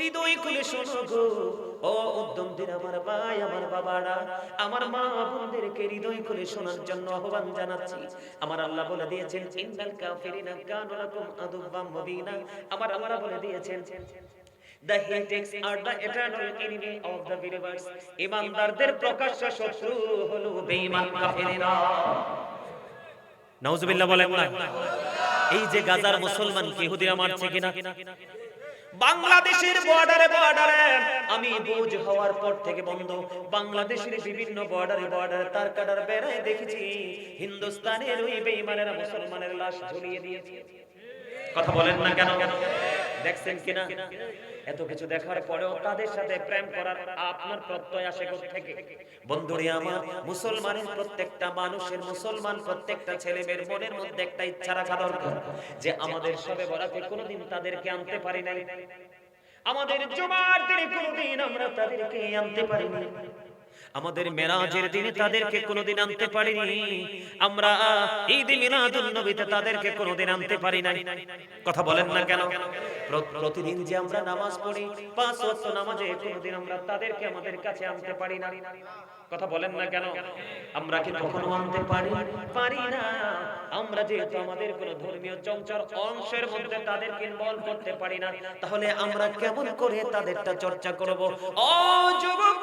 হৃদয় খুলে শোনো গো ও উদ্যমদের আমার ভাই আমার বাবারা, আমার মা বোনদেরকে হৃদয় খুলে শোনার জন্য আহ্বান জানাচ্ছি। আমার আল্লাহ বলে দিয়েছেন ইন্নাল কাফিরিনা কানু লাকুম আদুওয়াম মুবিনা। আমার আল্লাহ বলে দিয়েছেন The heretics are the eternal enemy of the believers. ইমানদারদের প্রকাশ্য শত্রু হলো বেঈমান কাফেরেরা। নাউজুবিল্লাহ বলেন না। এই যে গাজার মুসলমান ইহুদিরা মারছে কিনা, বাংলাদেশের বর্ডারে আমি বুঝ হওয়ার পর থেকে বন্ধ, বাংলাদেশের বিভিন্ন বর্ডারে তার কাটার বেড়ায় দেখেছি হিন্দুস্তানের ওই বেঈমানেরা মুসলমানের লাশ ঝুলিয়ে দিয়েছে। কথা বলেন না কেন? দেখছেন কিনা? এত কিছু দেখার পরেও তাদের সাথে প্রেম করার আপনার প্রত্যয় আসে কোথা থেকে? বন্ধুরে আমার, মুসলমানের প্রত্যেকটা মানুষের, মুসলমান প্রত্যেকটা ছেলে মেয়ের মনের মধ্যে একটা ইচ্ছা রাখা দরকার যে আমাদের সবে বরাতে কোনোদিন তাদেরকে আনতে পারি নাই, আমাদের জুমার দিনে কোনোদিন আমরা তাদেরকে আনতে পারিনি, আমাদের মেরাজের দিনে তাদেরকে কোনোদিন আনতে পারিনি, আমরা ঈদ মিলাদুন নবীতে তাদেরকে কোনোদিন আনতে পারি নাই। কথা বলেন না কেন? প্রতিদিন যে আমরা নামাজ পড়ি 5 ওয়াক্ত নামাজে কোনোদিন আমরা তাদেরকে আমাদের কাছে আনতে পারি না। কথা বলেন না কেন? আমরা কি কখনো আনতে পারি না? আমরা যেহেতু আমাদের কোন ধর্মীয় চর্চার অংশের মধ্যে তাদেরকে ইনভলভ করতে পারি না, তাহলে আমরা কেমন করে তাদেরটা চর্চা করব? ও যুবক,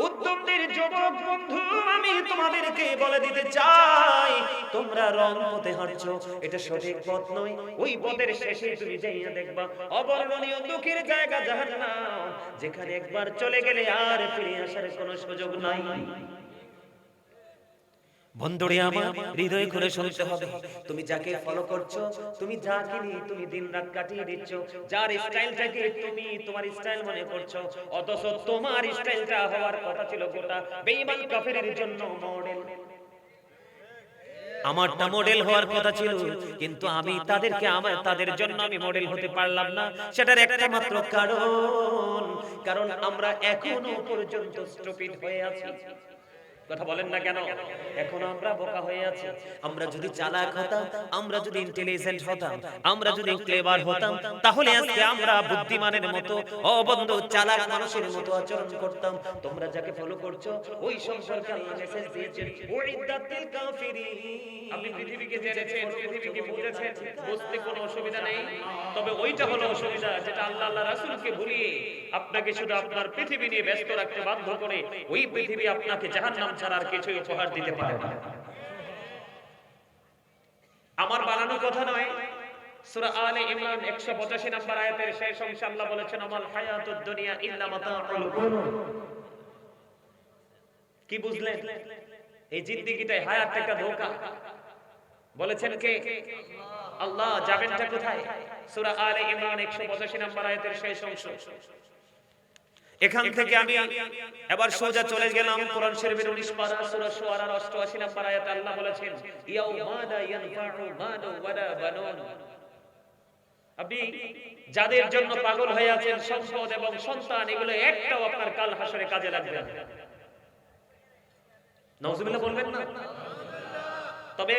উদ্যমদের যুবক বন্ধু, আমি তোমাদেরকে বলে দিতে চাই, তোমরা রং পথে হাঁটছো, এটা সঠিক পথ নয়। ওই পথের শেষে তুমি যাইয়া দেখবা অবর্ণনীয় দুঃখের জায়গা জাহান্নাম, যেখানে একবার চলে গেলে আর ফিরে আসার কোনো সুযোগ নাই। বন্ধুরে আমার, হৃদয় করে শুনতে হবে, তুমি যাকে ফলো করছো, তুমি যাকে নিয়ে তুমি দিন রাত কাটিয়ে দিচ্ছ, যার স্টাইলটাকে তুমি তোমার স্টাইল মনে করছো, অথচ তোমার স্টাইলটা হওয়ার কথা ছিল গোটা বেঈমান কাফেরের জন্য মডেল। আমারটা মডেল হওয়ার কথা ছিল, কিন্তু আমি তাদের জন্য আমি মডেল হতে পারলাম না। সেটার একটা মাত্র কারণ আমরা এখনো পর্যন্ত স্টুপিড হয়ে আছি। কথা বলেন না কেন? এখন আমরা বোকা হয়ে আছি। আমরা যদি চালাক হতাম, আমরা যদি ইন্টেলিজেন্ট হতাম, আমরা যদি ক্লেভার হতাম, তাহলে আজকে আমরা বুদ্ধিমানের মতো, অবন্ধ চালাক মানুষের মতো আচরণ করতাম। তোমরা যাকে ফলো করছো, ওই সম্পর্কে আল্লাহ মেসেজ দিয়েছেন, উইদাতিল কাফিরিন। আপনি পৃথিবীকে জেনেছেন, পৃথিবীকে বুঝেছেন, বুঝতে কোনো অসুবিধা নেই। তবে ওইটা হলো অসুবিধা, যেটা আল্লাহ রাসূলকে ভুলিয়ে আপনাকে শুধু আপনার পৃথিবী নিয়ে ব্যস্ত রাখতে বাধ্য করে, ওই পৃথিবী আপনাকে জাহান্নাম ছাড়া আর কিছুই উপহার দিতে পারে না। আমার বানানো কথা নয়, সূরা আলে ইমরান 185 নম্বর আয়াতের শেষ অংশে আল্লাহ বলেছেন, আমাল হায়াতুদ দুনিয়া ইল্লা মাতাউল গুরুর। কি বুঝলেন? এই জিন্দেগিটাই হায়াত একটা ধোঁকা। বলেছেন কে? আল্লাহ। যাবেনটা কোথায়? সূরা আলে ইমরান 185 নম্বর আয়াতের শেষ অংশ। এখান থেকে আমি এবার সোজা চলে গেলাম কোরআন শরীফের 19 পারা সূরা শুআরার 88 নম্বর আয়াতে আল্লাহ বলেছেন, ইয়াউমা লা ইয়ানফাউ মালু ওয়ালা বানুন। আপনি যাদের জন্য পাগল হয়ে আছেন, সম্পদ এবং সন্তান, এগুলো একটাও আপনার কাল হাসরে কাজে লাগবে না। নাউজুবিল্লাহ বলবেন না? তবে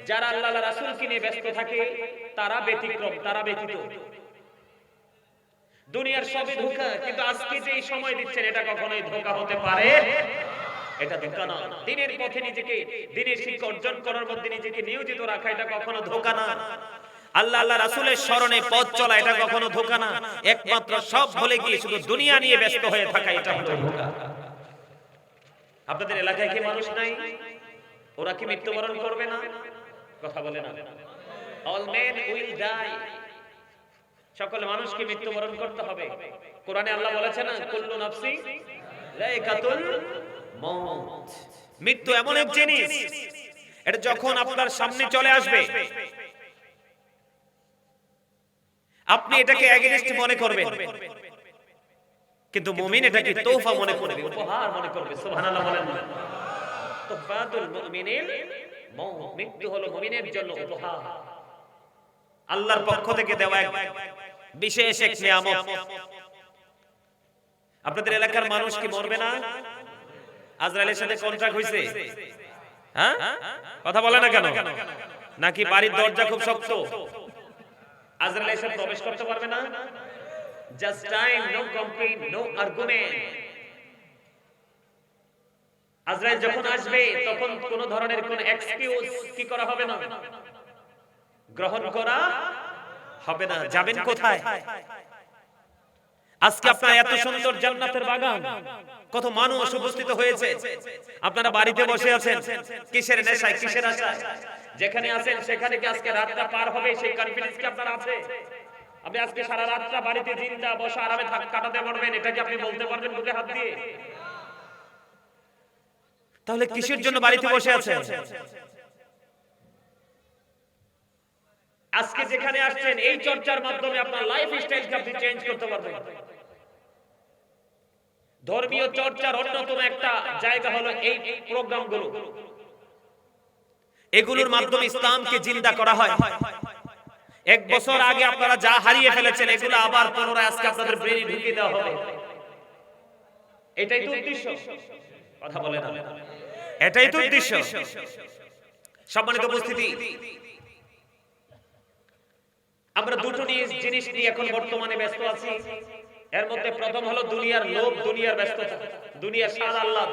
যারা আল্লাহর রাসূলকে নিয়ে ব্যস্ত থাকে, তারা ব্যতিক্রম, তারা ব্যতীত। দুনিয়ার সবই ধোঁকা, কিন্তু আজকে যে সময় দিচ্ছেন এটা কখনোই ধোঁকা হতে পারে, এটা ধোঁকা না। দিনের পথে নিজেকে, দিনের শিক্ষা অর্জন করার মধ্যে নিজেকে নিয়োজিত রাখা, এটা কখনো ধোঁকা না। আল্লাহ রাসূলের শরণে পথ চলা, এটা কখনো ধোঁকা না। একমাত্র সব ভুলে গিয়ে শুধু দুনিয়া নিয়ে ব্যস্ত হয়ে থাকা, এটা হলো ধোঁকা। আপনাদের এলাকায় কি মানুষ নাই? ওরা কি মৃত্যুবরণ করবে না? কথা বলে না। All men will die. সকল মানুষকে মৃত্যুবরণ করতে হবে। কোরআনে আল্লাহ বলেছেন না, কুল্লু নাফসি যায়কাতুল মউত। মৃত্যু এমন এক জিনিস, এটা যখন আপনার সামনে চলে আসবে, আপনি এটাকে এগেইনস্ট মনে করবেন, কিন্তু মুমিন এটাকে তোহফা মনে করবে, উপহার মনে করবে। সুবহানাল্লাহ বলেন না? তোহফাতুল মুমিনিল মউত। মৃত্যু হলো মুমিনের জন্য উপহার, আল্লাহর পক্ষ থেকে দেওয়া এক বিশেষ এক নিয়ামত। আপনাদের এলাকার মানুষ কি মরবে না? আজরাইলের সাথে কন্ট্রাক্ট হইছে? হ্যাঁ, কথা বলে না কেন? নাকি বাড়ির দরজা খুব শক্ত, আজরাইল এসে প্রবেশ করতে পারবে না? Just time, no complain, no argument. আজরাইল যখন আসবে তখন কোন ধরনের কোন এক্সকিউজ কি করা হবে না, গ্রহণ করা হবে না। যাবেন কোথায়? আজকে আপনারা এত সুন্দর জান্নাতের বাগান, কত মানুষ উপস্থিত হয়েছে, আপনারা বাড়িতে বসে আছেন কিসের নেশায়, কিসের আশায়? যেখানে আছেন সেখানে কি আজকে রাতটা পার হবে সেই কনফিডেন্স কি আপনার আছে? আপনি আজকে সারা রাতটা বাড়িতে জিন্দা বসা আরামে কাটাতে পারবেন, এটা কি আপনি বলতে পারবেন বুকে হাত দিয়ে? তাহলে কিসের জন্য বাড়িতে বসে আছেন? আজকে যেখানে আসছেন এই চর্চার মাধ্যমে আপনার লাইফ স্টাইলকে আপনি চেঞ্জ করতে পারবেন। ধর্মীয় চর্চার অন্যতম একটা জায়গা হলো এই প্রোগ্রামগুলো। এগুলোর মাধ্যমে ইসলামকে জিন্দা করা হয়। এক বছর আগে আপনারা যা হারিয়ে ফেলেছেন এগুলো আবার পুনরায় আজকে আপনাদের ব্রেনে ঢুকিয়ে দেওয়া হবে। এটাই তো উদ্দেশ্য। কথা বলেন না, এটাই তো উদ্দেশ্য। সম্মানিত উপস্থিতি, আমরা দুটো জিনিস নিয়ে এখন বর্তমানে ব্যস্ত আছি। এর মধ্যে প্রথম হলো দুনিয়ার লোভ, দুনিয়ার ব্যস্ততা, দুনিয়ার স্বাদ আহ্লাদ।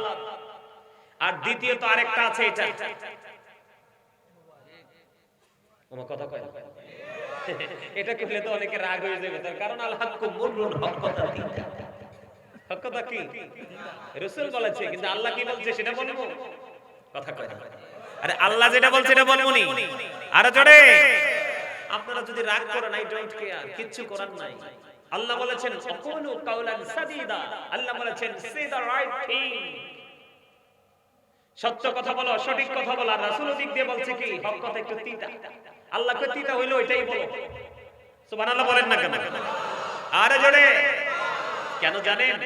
আর দ্বিতীয়ত আরেকটা আছে, এটা ওমা কথা কয় এটা কইলে তো অনেকে রাগ হয়ে যাবে, তার কারণ আল হাক্কু মুররুন, হক কথা তিনটা। হক কথা কি রাসূল বলেছে, কিন্তু আল্লাহ কি বলছে সেটা বলবো? কথা কয় না। আরে আল্লাহ যেটা বলছে এটা বলবো নি, আরে জোরে। আপনারা যদি রাগ করেন, আই ডোন্ট কেয়ার, কিচ্ছু করার নাই। আল্লাহ বলেছেন আকুলু কাওলান সাদীদা, আল্লাহ বলেছেন সে দা রাইট থিং, সত্য কথা বলো, সঠিক কথা বলো। আর রাসূল দিক দিয়ে বলছে কি হক কথা একটু তিতা। আল্লাহ কে তিতা হইলো এটাই বলো। সুবহানাল্লাহ বলেন না কেন? আরে জোরে। কেন জানেন?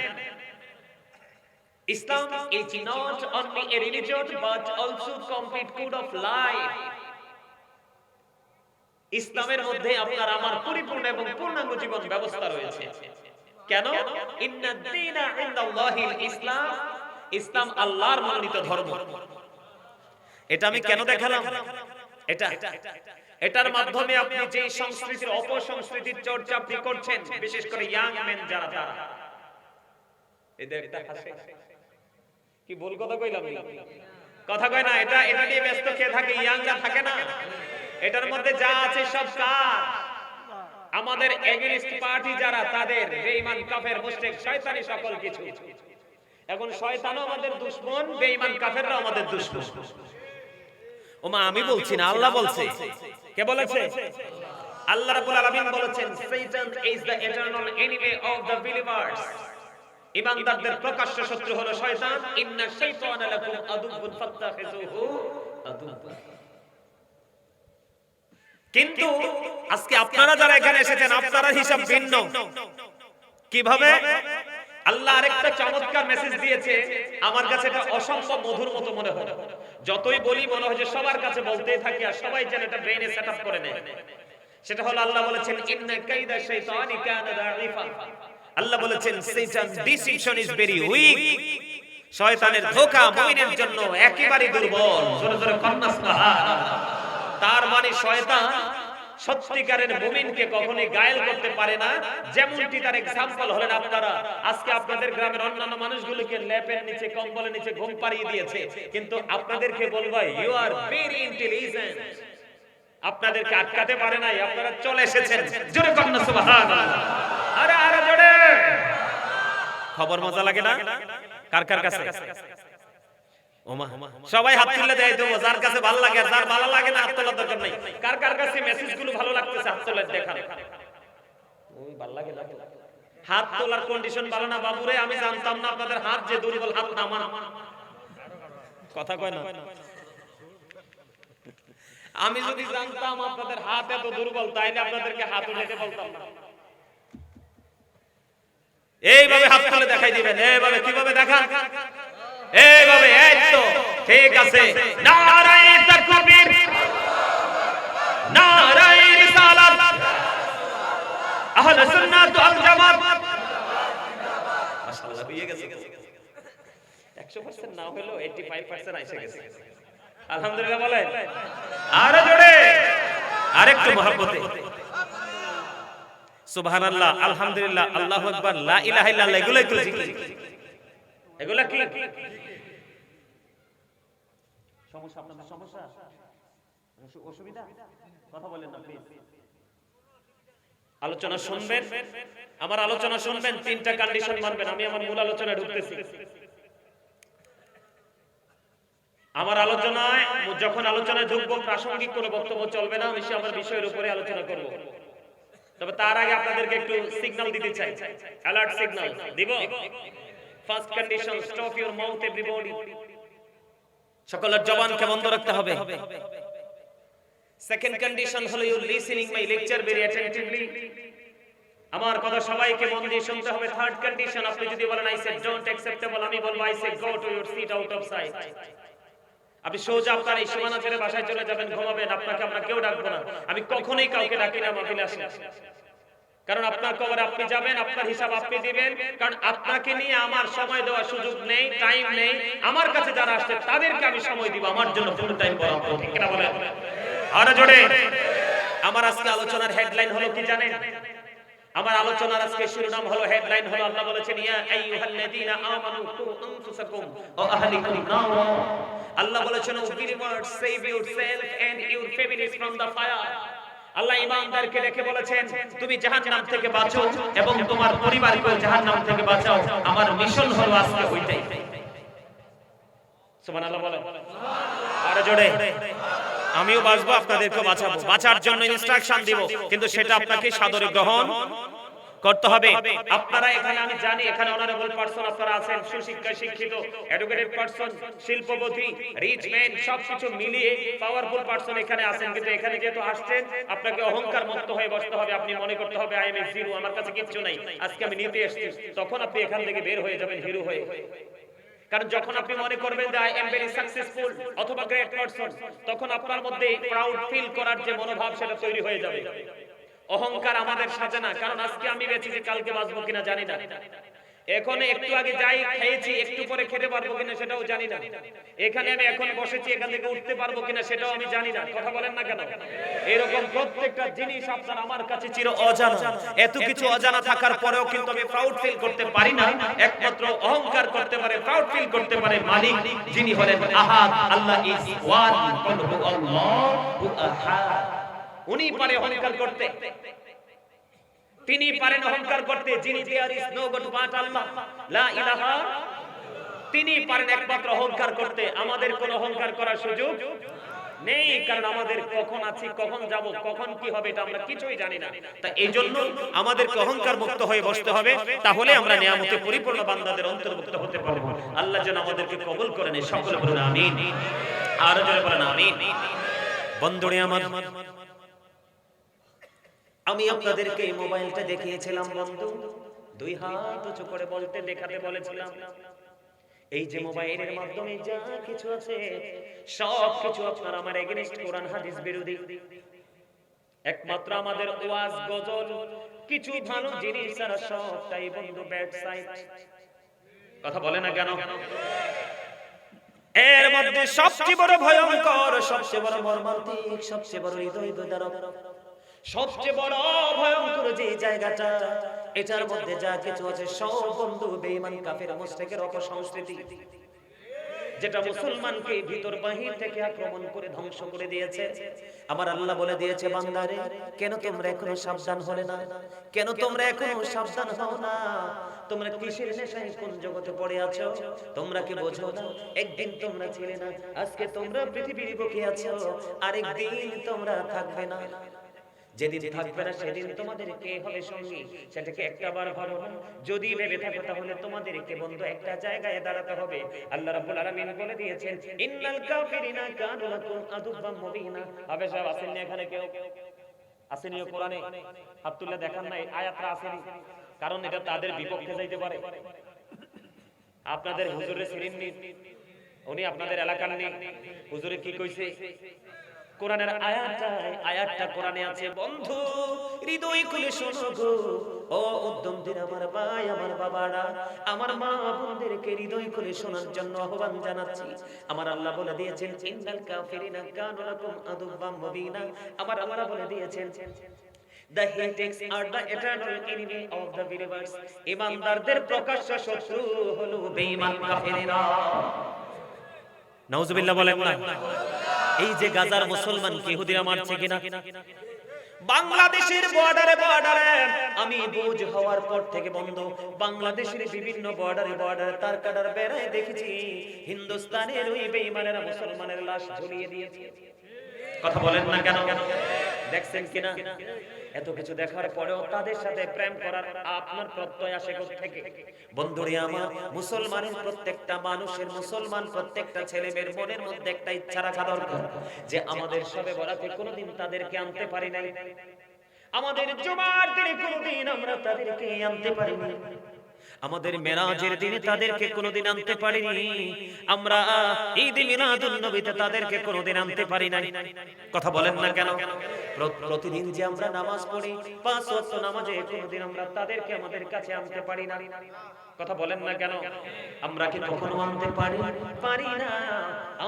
ইসলাম is not only a religion but also complete code of life. ইসলামের মধ্যে আপনার আমার পরিপূর্ণ এবং পূর্ণাঙ্গ জীবন ব্যবস্থা রয়েছে। কেন? ইন্নাদ দীনা ইনদাল্লাহিল ইসলাম, ইসলাম আল্লাহর মনোনীত ধর্ম। এটা আমি কেন দেখালাম? এটার মাধ্যমে আপনি যে সংস্কৃতির অপসংস্কৃতির চর্চা আপনি করছেন, বিশেষ করে ইয়াং মেন যারা, তারা এদের একটা হাসে কি ভুল কথা কইলাম? কথা কয় না। এটা নিয়ে ব্যস্ত কে থাকে? ইয়াংরা থাকে না। এটার মধ্যে যা আছে সব কার? আমাদের এগেইনস্ট পার্টি যারা, তাদের বেঈমান, কাফের, মুশরিক, শয়তানি সকল কিছু। এখন শয়তানও আমাদের দুশমন, বেঈমান কাফেররাও আমাদের দুশমন। ওমা আমি বলছি না, আল্লাহ বলছে। কে বলেছে? আল্লাহ রাব্বুল আলামিন বলেছেন Satan is the eternal enemy of the believers. ঈমানদারদের প্রকাশ্য শত্রু হলো শয়তান। ইন্না শাইতানা লাকুম আদুউন ফাত্তাখিযুহু আদুওয়া। কিন্তু আজকে আপনারা যারা এখানে এসেছেন, আপনারা হিসাব ভিন্ন। কিভাবে? আল্লাহ আরেকটা চমৎকার মেসেজ দিয়েছে, আমার কাছে এটা অসম্ভব মধুর মতো মনে হয়। যতই বলি মনে হয় যে সবার কাছে বলতেই থাকি, আর সবাই যেন এটা ব্রেইনে সেটআপ করে নেয়। সেটা হলো আল্লাহ বলেছেন ইন্না কাইদা শাইতানি কানা দাঈফা। আল্লাহ বলেছেন শয়তান ডিসিপশন ইজ ভেরি উইক। শয়তানের ধোঁকা মুমিনের জন্য একেবারে দুর্বল। জোরে জোরে কন্না সুবহানাল্লাহ। তার মানে শয়তান সত্যিকারের মুমিনকে কখনোই গায়েল করতে পারে না। যেমনটি তার एग्जांपल হলেন আপনারা। আজকে আপনাদের গ্রামের অন্যান্য মানুষগুলোকে লেপের নিচে, কম্বলের নিচে ঘুম পাড়িয়ে দিয়েছে, কিন্তু আপনাদেরকে বলবো ইউ আর ভেরি ইন্টেলিজেন্ট। আপনাদেরকে আটকাতে পারে নাই, আপনারা চলে এসেছেন। জোরে কন্না সুবহানাল্লাহ। আরে আরে জোরে। খবর মজা লাগে না? কার কার কাছে? ওমা সবাই হাত তুলে দেয় তো, যার কাছে ভালো লাগে। আর যার ভালো লাগে না হাত তোলার দরকার নাই। কার কার কাছে মেসেজগুলো ভালো লাগতেছে হাত তোলে দেখান। ওই ভালো লাগে না, হাত তোলার কন্ডিশন ভালো না বাবুরে। আমি জানতাম না আপনাদের হাত যে দুর্বল, হাত নামান। কথা কয় না। আমি যদি জানতাম আপনাদের হাত এত দুর্বল, তাইলে আপনাদেরকে হাত উঠাইতে বলতাম না। এইভাবে হাত তুলে দেখাই দিবেন। এইভাবে কিভাবে দেখান? এইভাবে। এই তো ঠিক আছে। নারায়ে তাকবীর, নারায়ে রিসালাত, আহলে সুন্নাত ওয়াল জামাত। মাশাআল্লাহ হয়ে গেছে। 100% না হলো 85% এসে গেছে। আলহামদুলিল্লাহ বলেন। আরে জোরে, আরেকটু মহব্বতে। সুবহানাল্লাহ, আলহামদুলিল্লাহ, আল্লাহু আকবার, লা ইলাহা ইল্লাল্লাহ, এগুলাই তো জিকির। এগুলা কি সমস্যা? আপনাদের সমস্যা, অসুবিধা? কথা বলেন না প্লিজ। আলোচনা শুনবেন, আমার আলোচনা শুনবেন, তিনটা কন্ডিশন মানবেন। আমি আমার মূল আলোচনায় ঢুকতেছি। আমার আলোচনায় যখন আলোচনায় ঢুকবো, প্রাসঙ্গিক কোনো বক্তব্য চলবে না, আমি আমার বিষয়ের উপরে আলোচনা করব। তবে তার আগে আপনাদেরকে একটু সিগন্যাল দিতে চাই, অ্যালার্ট সিগন্যাল দিব। First condition, stop your mouth everybody. সকলের জবানকে বন্ধ রাখতে হবে। সেকেন্ড কন্ডিশন হলো you listening my lecture very attentively. আমার কথা সবাইকে মন দিয়ে শুনতে হবে। থার্ড কন্ডিশন, আপনি যদি বলেন আই সে ডোন্ট অ্যাকসেপ্টেবল, আমি বলবো I say go to your seat out of sight. আপনি সোজা আপনার এই সীমানা ছেড়ে বাসায় চলে যাবেন, ঘুমাবেন, আপনাকে আমরা কেউ ডাকবো না। আমি কখনোই কাউকে ডাকি না মাহফিলে আসেন, কারণ আপনার কবরে আপনি যাবেন, আপনার হিসাব আপনি দিবেন। কারণ আপনাকে নিয়ে আমার সময় দেওয়ার সুযোগ নেই, টাইম নেই। আমার কাছে যারা আসছে তাদেরকে আমি সময় দিব, আমার জন্য ফুল টাইম বরাদ্দ, ঠিক কিনা বলেন? আরে জোরে। আমার আজকে আলোচনার হেডলাইন হলো কি জানেন? আমার আলোচনার আজকে শিরোনাম হলো, হেডলাইন হলো, আল্লাহ বলেছেন ইয়া আইয়ুহাল্লাযীনা আমানু কু আনফুসাকুম ওয়া আহলিকুম নারা। আল্লাহ বলেছেন O believers, save yourself and your families from the fire. আল্লাহ ঈমানদারকে দেখে বলেছেন তুমি জাহান্নাম থেকে বাঁচো এবং তোমার পরিবারকেও জাহান্নাম থেকে বাঁচাও। আমার মিশন হলো আজকে ওইটাই। সুবহানাল্লাহ বলেন। আরে জোরে। আমিও বাঁচবো, আপনাদেরকেও বাঁচাবো। বাঁচার জন্য ইনস্ট্রাকশন দিব, কিন্তু সেটা আপনাকে সাদরে গ্রহণ করতে হবে। আপনারা এখানে, আমি জানি এখানে অনারেবল পারসন আপনারা আছেন, সুশিক্ষা, শিক্ষিত, এডুকেটেড পারসন, শিল্পপতি, রিচ ম্যান, সবকিছু মিলিয়ে পাওয়ারফুল পারসন এখানে আছেন। কিন্তু এখানে যেহেতু আসছেন, আপনাকে অহংকার মুক্ত হয়ে বসতে হবে। আপনি মনে করতে হবে আই এম এ জিরো, আমার কাছে কিচ্ছু নাই, আজকে আমি নিতে এসেছি। তখন আপনি এখান থেকে বের হয়ে যাবেন হিরো হয়ে। কারণ যখন আপনি মনে করবেন যে আই এম ভেরি সাকসেসফুল অথবা গ্রেট পারসন, তখন আপনার মধ্যে প্রাউড ফিল করার যে মনোভাব, সেটা তৈরি হয়ে যাবে। অহংকার আমাদের সাজে না, কারণ আজকে আমি বেঁচেছি, কালকে বাঁচবো কিনা জানি না। এখন একটু আগে যাই খেয়েছি, একটু পরে খেতে পারবো কিনা সেটাও জানি না। এখানে আমি এখন বসেছি, এখান থেকে উঠতে পারবো কিনা সেটাও আমি জানি না। কথা বলেন না কেন? এরকম প্রত্যেকটা জিনিস আপনার আমার কাছে চির অজানা। এত কিছু অজানা থাকার পরেও কিন্তু আমি প্রাউড ফিল করতে পারি না। একমাত্র অহংকার করতে পারে, প্রাউড ফিল করতে পারে মালিক, যিনি হলেন আহাদ। আল্লাহ ইজ ওয়ান, আল্লাহু আহাদ। উনি পারে অহংকার করতে, তিনি পারেন অহংকার করতে, যিনি there is no God but Allah, লা ইলাহা। তিনি পারেন একমাত্র অহংকার করতে। আমাদের কোনো অহংকার করার সুযোগ নেই, কারণ আমাদের কখন আছি, কখন যাব, কখন কি হবে, এটা আমরা কিছুই জানি না। তাই এই জন্য আমাদেরকে অহংকার মুক্ত হয়ে বসতে হবে, তাহলে আমরা নিয়ামতে পরিপূর্ণ বান্দাদের অন্তর্ভুক্ত হতে পারবো। আল্লাহ যেন আমাদেরকে কবুল করেন, সকলে বলুন আমিন। আর জোরে বলেন আমিন। বন্ধুরে আমার, আমি আপনাদেরকে এই মোবাইলটা দেখিয়েছিলাম বন্ধু, দুই হাত উঁচু করে বলতে দেখাতে বলেছিলাম, এই যে মোবাইলের মাধ্যমে যা কিছু আছে সব কিছু আপনার আমার এগেইনস্ট, কোরআন হাদিস বিরোধী। একমাত্র আমাদের ওয়াজ, গজল, কিছু ভালো জিনিস ছাড়া সবটাই বন্ধু ব্যাড সাইড। কথা বলে না কেন? এর মধ্যে সবচেয়ে বড় ভয়ঙ্কর, সবচেয়ে বড় মর্মান্তিক, সবচেয়ে বড় হৃদয় বিদারক, সবচেয়ে বড় ভয়ঙ্কর যে জায়গাটা, এটার মধ্যে যা কিছু আছে সব বন্ধু বেঈমান, কাফের, মুশরিকের অপসংস্কৃতি, যেটা মুসলমানকে ভিতর বাহির থেকে আক্রমণ করে ধ্বংস করে দিয়েছে। আমার আল্লাহ বলে দিয়েছে, বান্দারে কেন তোমরা এখনো সাবধান হলে না? কেন তোমরা এখনো সাবধান হও না? তোমরা কিসের নেশায় কোন জগতে পড়ে আছো? তোমরা কি বোঝো না একদিন তোমরা ছিলে না, আজকে তোমরা পৃথিবীর বুকে আছো, আরেকদিন তোমরা থাকবে না। যেদিন থাকবে না সেদিন তোমাদের কে হবে সঙ্গী, সেটাকে একটাবার ভাবো না। যদি ভেবে থাকো তাহলে তোমাদেরকে বন্ধু একটা জায়গায় দাঁড়াতে হবে। আল্লাহ রাব্বুল আলামিন বলে দিয়েছেন, ইন্নাল কাফিরিনা কানু লাকুম আদুব্বাম মুবিনা। হবে সব আছেন না এখানে? কেউ আসেনি কোরআনে? আব্দুল্লাহ দেখান নাই আয়াতটা আসেনি, কারণ এটা তাদের বিপক্ষে যাইতে পারে। আপনাদের হুজুরে ছিলেননি, উনি আপনাদের এলাকার নেই। হুজুরে কি কইছে? কোরআনের আয়াতটা কোরআনে আছে। বন্ধু হৃদয় খুলে শোনো গো, ও উদ্যমদের আমার ভাই, আমার বাবারা, আমার মা বোনদেরকে হৃদয় খুলে শোনার জন্য আহ্বান জানাচ্ছি। আমার আল্লাহ বলে দিয়েছেন, ইন্নাল কাফিরিনা কানু লাকুম আদুব্বাম মুবিনা। আমার আল্লাহ বলে দিয়েছেন, The heretics are the eternal enemy of the believers. ইমানদারদের প্রকাশ্য শত্রু হলো বেঈমান কাফেরেরা। নাউজুবিল্লাহ বলেন না। এই যে গাজার মুসলমানকে ইহুদিরা মারছে কিনা, বাংলাদেশের বর্ডারে আমি বুঝ হওয়ার পর থেকে বন্ধ, বাংলাদেশের বিভিন্ন বর্ডারে তার কাটার বেড়ায় দেখেছি হিন্দুস্তানের ওই বেঈমানেরা মুসলমানের লাশ ঝুলিয়ে দিয়েছে। কথা বলেন না কেন? দেখছেন কিনা? এত কিছু দেখার পরেও তাদের সাথে প্রেম করার আপনার প্রত্যয় আসে কোথা থেকে? বন্ধুরে আমার, মুসলমানের প্রত্যেকটা মানুষের, মুসলমান প্রত্যেকটা ছেলে মেয়ের মনের মধ্যে একটা ইচ্ছা রাখা দরকার যে আমাদের সবে বরাতে কোনোদিন তাদেরকে আনতে পারি নাই, আমাদের জুমার দিনে কোনোদিন আমরা তাদেরকে আনতে পারিনি, আমাদের মেরাজের দিনে তাদেরকে কোনোদিন আনতে পারিনি, আমরা ঈদ মিলাদুন নবীতে তাদেরকে কোনোদিন আনতে পারি নাই। কথা বলেন না কেন? প্রতিদিন যে আমরা নামাজ পড়ি, 5 ওয়াক্ত নামাজে কোনোদিন আমরা তাদেরকে আমাদের কাছে আনতে পারি না। কথা বলেন না কেন? আমরা কি কখনো আনতে পারি না?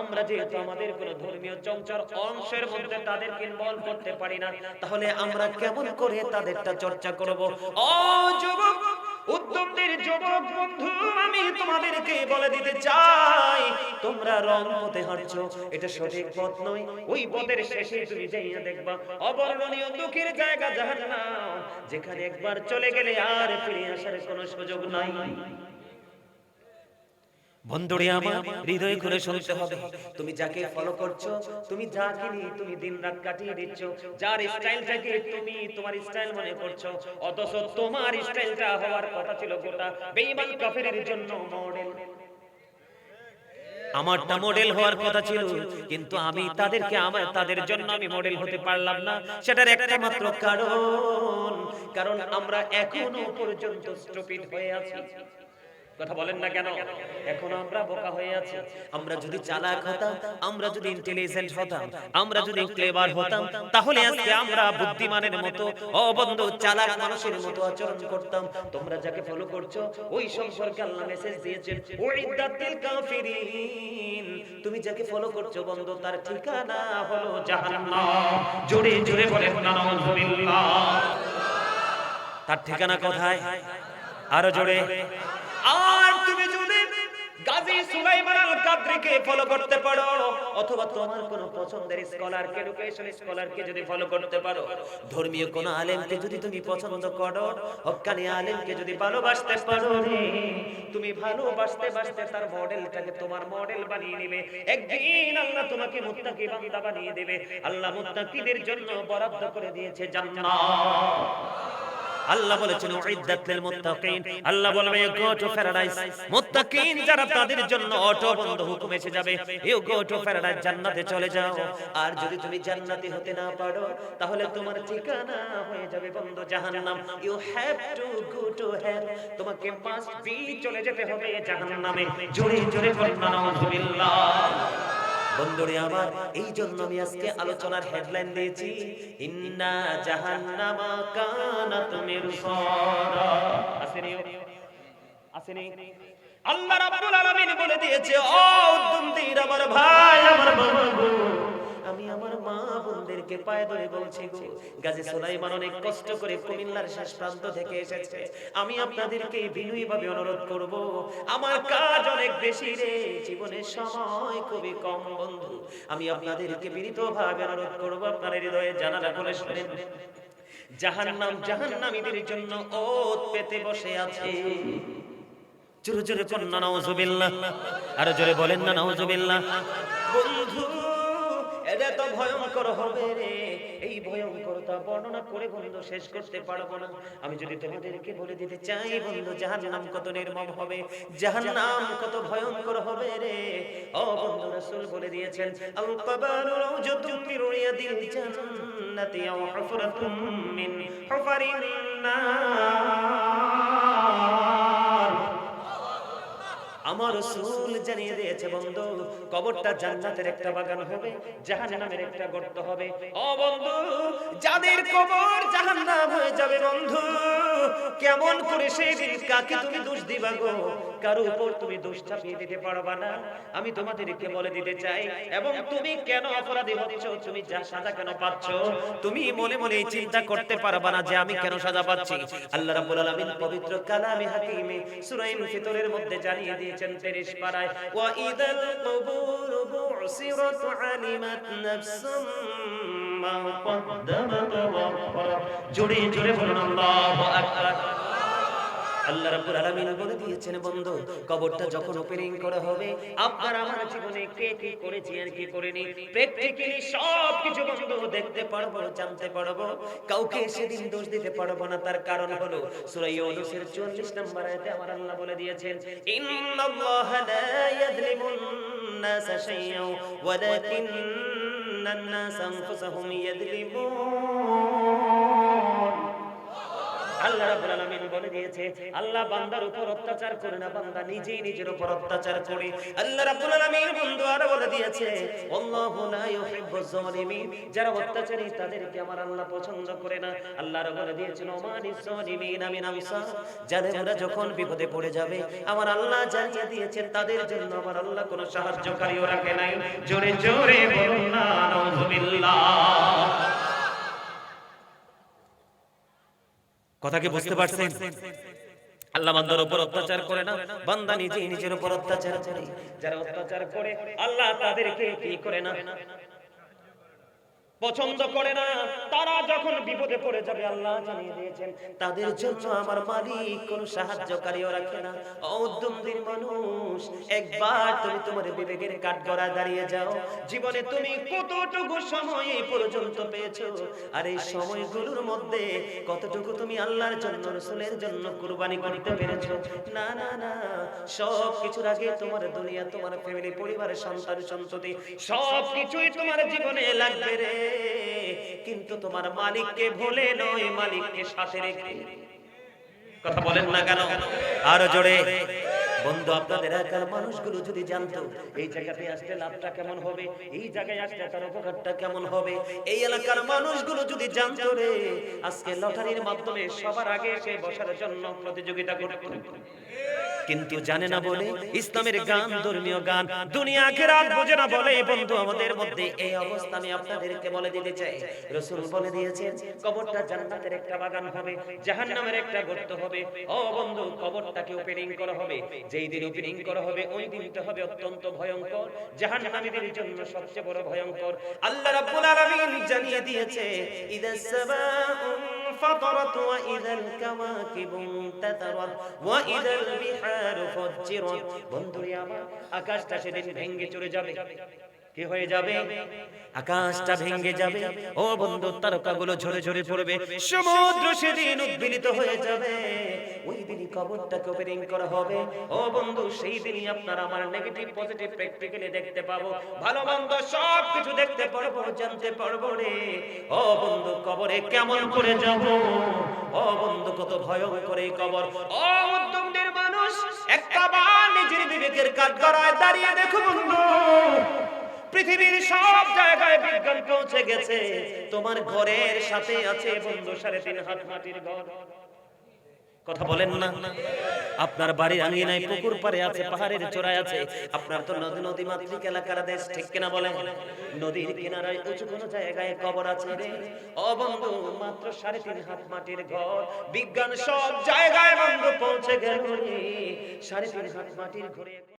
আমরা যেহেতু আমাদের কোন ধর্মীয় চর্চার অংশের মধ্যে তাদেরকে ইনভলভ করতে পারি না, তাহলে আমরা কেমন করে তাদেরটা চর্চা করব? ও যুবক, উদ্যমদের যুবক বন্ধু, আমি তোমাদেরকে বলে দিতে চাই, তোমরা রং পথে হাঁটছো, এটা সঠিক পথ নয়। ওই পথের শেষে তুমি যাইয়া দেখবা অবর্ণনীয় দুঃখের জায়গা জাহান্নাম, যেখানে একবার চলে গেলে আর ফিরে আসার কোনো সুযোগ নাই। বন্ধুরে আমার, হৃদয় করে শুনতে হবে, তুমি যাকে ফলো করছো, তুমি যাকে নিয়ে তুমি দিন রাত কাটিয়ে দিচ্ছ, যার স্টাইলটাকে তুমি তোমার স্টাইল মনে করছো, অথচ তোমার স্টাইলটা হওয়ার কথা ছিল গোটা বেঈমান কাফেরের জন্য মডেল। আমারটা মডেল হওয়ার কথা ছিল, কিন্তু আমি তাদের জন্য আমি মডেল হতে পারলাম না। সেটার একটা মাত্র কারণ আমরা এখনো পর্যন্ত স্টুপিড হয়ে আছি। কথা বলেন না কেন? এখন আমরা বোকা হয়ে আছি। আমরা যদি চালাক হতাম, আমরা যদি ইন্টেলিজেন্ট হতাম, আমরা যদি ক্লেভার হতাম, তাহলে আজকে আমরা বুদ্ধিমানের মতো, অবন্ধ চালাক মানুষের মতো আচরণ করতাম। তোমরা যাকে ফলো করছো, ওই সম্পর্কে আল্লাহ মেসেজ দিয়েছেন, উইদাতিল কাফিরিন। তুমি যাকে ফলো করছো বন্ধু, তার ঠিকানা হলো জাহান্নাম। জোরে জোরে বলেন নাউজুবিল্লাহ। তার ঠিকানা কোথায়? আরো জোরে। আর তুমি যদি গাজী সুলাইমান আল কাদরিকে ফলো করতে পারো, অথবা তোমার কোন পছন্দের স্কলারকে, এডুকেশন স্কলারকে যদি ফলো করতে পারো, ধর্মীয় কোন আলেমকে যদি তুমি পছন্দ করো, হক্কানি আলেমকে যদি ভালোবাসতে পারো, তুমি ভালোবাসতে বাসতে তার মডেলটাকে তোমার মডেল বানিয়ে নেবে। একদিন আল্লাহ তোমাকে মুত্তাকি বান্দা বানিয়ে দেবে। আল্লাহ মুত্তাকিদের জন্য বরাদ্দ করে দিয়েছে জান্নাত। আল্লাহ বলেছেন উইদ্দাত লিল মুত্তাকিন, আল্লাহ বলবে গো টু প্যারাডাইস। মুত্তাকিন যারা, তাদের জন্য অটো বন্ধ হুকুম এসে যাবে, ইউ গো টু প্যারাডাইস, জান্নাতে চলে যাও। আর যদি তুমি জান্নাতি হতে না পারো, তাহলে তোমার ঠিকানা হয়ে যাবে বন্ধ জাহান্নাম। You have to go to hell, তোমাকে মাস্ট বি চলে যেতে হবে জাহান্নামে। জোরে জোরে বলেন নাউজুবিল্লাহ। বন্ধুরে আমার, এই জন্য আমি আজকে আলোচনার হেডলাইন দিয়েছি, ইন্না জাহান্নামা কানাত মিরসাদা। আসেনি? আল্লাহ রাব্বুল আলামিন বলে দিয়েছে, ও উদ্দমদের আমার ভাই, আমার বাবা গো, আমি আমার মা বোনদেরকে পায়ে ধরে বলছি গো, গাজী সুলাইমান অনেক কষ্ট করে কুমিল্লার শেষ প্রান্ত থেকে এসেছে। আমি আপনাদেরকে বিনয়ীভাবে অনুরোধ করব, আমার কাজ অনেক বেশি রে, জীবনের সময় খুবই কম বন্ধু। আমি আপনাদেরকে বিনীতভাবে অনুরোধ করব, আপনার হৃদয়ে জানালা খুলে শুনেন, জাহান্নাম জাহান্নামীদের জন্য ওত পেতে বসে আছে। জোরে জোরে বলেন না নাউজুবিল্লাহ। আর জোরে বলেন না নাউজুবিল্লাহ। বন্ধু, এটা তো ভয়ঙ্কর হবে রে। এই ভয়ঙ্করতা বর্ণনা করে বন্ধু শেষ করতে পারবো না। আমি যদি তোমাদেরকে বলে দিতে চাই বন্ধু, জাহান্নাম কত নির্মম হবে, জাহান্নাম কত ভয়ঙ্কর হবে রে। ও বন্ধু, রাসূল বলে দিয়েছেন, আল কবারু রাউজাতুম মিন রিয়াদিল জান্নাতি ওয়া হুফরাতুম মিন হুফারিন নার। আমার রাসূল জানিয়ে দিয়েছে বন্ধু, কবরটা জান্নাতের একটা বাগান হবে, জাহান্নামের একটা গর্ত হবে। ও বন্ধু, যাদের কবর জাহান্নাম হয়ে যাবে বন্ধু, কেমন করে সেই দিন কাকে তুমি দোষ দিবা গো? কারো উপর তুমি দোষ চাপিয়ে দিতে পারবা না। আমি তোমাদেরকে বলে দিতে চাই, এবং তুমি কেন অপরাধী হচ্ছ, তুমি যা সাজা কেন পাচ্ছ, তুমি মনে মনে চিন্তা করতে পারবা না যে আমি কেন সাজা পাচ্ছি। আল্লাহ রাব্বুল আলামিন পবিত্র কালামে হাকিমে সূরা ইনফিতরের মধ্যে জানিয়ে দিয়েছেন 30 পারায়, ওয়া ইদাল কুবুর বুসিরাত আলিমাত নাফসুম মা কদ্দামাত ওয়া আখখারাত। জোরে জোরে বলুন আল্লাহু আকবার। আল্লাহ রাব্বুল আলামিন বলে দিয়েছেন, বন্ধু কবরটা যখন ওপেনিং করা হবে, আপনার আমার জীবনে কে কি করেছি আর কি করিনি, প্র্যাকটিক্যালি সব কিছু বন্ধু দেখতে পারবো, জানতে পারবো। কাউকে সেদিন দোষ দিতে পারবো না। তার কারণ হলো সূরা ইউনূসের 44 নম্বর আয়াতে আমার আল্লাহ বলে দিয়েছেন, ইন্নাল্লাহা লা ইয়াযলিমুন নাসা শাইআন ওয়ালাকিন্নান নাসা আনফুসাহুম ইয়াযলিমুন। আল্লাহ রাব্বুল আলামিন বলে দিয়েছে, আল্লাহ বান্দার উপর অত্যাচার করে না, বান্দা নিজেই নিজের উপর অত্যাচার করে। আল্লাহ রাব্বুল আলামিন বন্ধু আরো বলে দিয়েছে, আল্লাহু লা ইউহিব্বুজ জালিমিন, যারা অত্যাচারী তাদেরকে আমার আল্লাহ পছন্দ করে না। আল্লাহ আরো বলে দিয়েছেন, ওমানিজ জালিমিন মিন আনসার, যারা যখন বিপদে পড়ে যাবে আমার আল্লাহ জানিয়ে দিয়েছেন তাদের জন্য আমার আল্লাহ কোনো সাহায্যকারীও রাখে নাই। জোরে জোরে বলুন না নাউযুবিল্লাহ। কথা কি বুঝতে পারছেন? আল্লাহ বান্দার উপর অত্যাচার করে না, বান্দা নিজেই নিজের উপর অত্যাচার করে। যারা অত্যাচার করে আল্লাহ তাদেরকে কি করে না, পছন্দ করে না। তারা যখন বিপদে পড়ে যাবে আল্লাহ জানিয়ে দিয়েছেন তাদের জন্য আমার মালিক কোনো সাহায্যকারীও রাখে না। অউদ্যমদের মানুষ, একবার তুমি তোমার বিবেকের কাঠগড়ায় দাঁড়িয়ে যাও, জীবনে তুমি কতটুকু সময় এই পর্যন্ত পেয়েছো, আর এই সময়গুলোর মধ্যে কতটুকু তুমি আল্লাহর জন্য, রাসূলের জন্য কুরবানি করতে পেরেছো? না না না, সব কিছুর আগে তোমার দুনিয়া, তোমার ফ্যামিলি, পরিবারের সন্তান সন্ততি সব কিছুই তোমার জীবনে লাগবে রে, কিন্তু তোমার মালিককে ভুলে নয়, মালিককে সাথে রেখে। কথা বলেন না কেন? আরো জোরে। বন্ধু আপনাদের এলাকার মানুষগুলো যদি জানতো এই জায়গাতে আসলে লাভটা কেমন হবে, এই জায়গায় আসলে তার উপকারটা কেমন হবে, এই এলাকার মানুষগুলো যদি জানতো রে, আজকে লটারির মাধ্যমে সবার আগে এসে বসার জন্য প্রতিযোগিতা করতো। কিন্তু জানে না বলে ইসলামের গান, ধর্মীয় গান, দুনিয়া আখিরাত বোঝে না বলে বন্ধু আমাদের মধ্যে এই অবস্থা। আমি আপনাদেরকে বলে দিতে চাই, রাসূল বলে দিয়েছেন কবরটা জান্নাতের একটা বাগান হবে, জাহান্নামের একটা গর্ত হবে। ও বন্ধু, কবরটাকে ওপেনিং করা হবে, যেই দিন ওপেনিং করা হবে ওই দিনটা হবে অত্যন্ত ভয়ঙ্কর, জাহান্নামীদের জন্য সবচেয়ে বড় ভয়ঙ্কর। আল্লাহ রাব্বুল আলামিন জানিয়ে দিয়েছে, ইদাস সামাউ فطرت وإذا الكواكب انتثرت وإذا البحار فجرت। বন্ধুরা আমার, আকাশটা সেদিন ভেঙে চলে যাবে। কি হয়ে যাবে? আকাশটা ভেঙে যাবে। ও বন্ধু, তারকাগুলো ঝরে ঝরে পড়বে, সমুদ্র সেদিন উদ্বেলিত হয়ে যাবে। ওই দিনই কবরটাকে ওপেনিং করা হবে। ও বন্ধু, সেই দিনই আপনার আমার নেগেটিভ পজিটিভ প্র্যাকটিক্যালি দেখতে পাবো, ভালো মন্দ সব কিছু দেখতে পারবো, জানতে পারবো রে। ও বন্ধু, কবরে কেমন করে যাব? ও বন্ধু, কত ভয়ঙ্কর এই কবর। ও উদ্যমদের মানুষ, একবার নিজের বিবেকের কাঠগড়ায় দাঁড়িয়ে দেখো বন্ধু, পৃথিবীর সব জায়গায় বিজ্ঞান পৌঁছে গেছে, তোমার ঘরের সাথে আছে বন্ধু 3.5 হাত মাটির ঘর। কথা বলেন না? আপনার বাড়ির আঙিনায় পুকুর পাড়ে আছে, পাহাড়ের চূড়ায় আছে। আপনার তো নদী মাতৃক এলাকার দেশ, ঠিক কিনা বলেন? নদীর কিনারায় উঁচু কোনো জায়গায় কবর আছে রে। ও বন্ধু, মাত্র 3.5 হাত মাটির ঘর। বিজ্ঞান সব জায়গায় বন্ধু পৌঁছে গেল রে, 3.5 হাত মাটির ঘরে।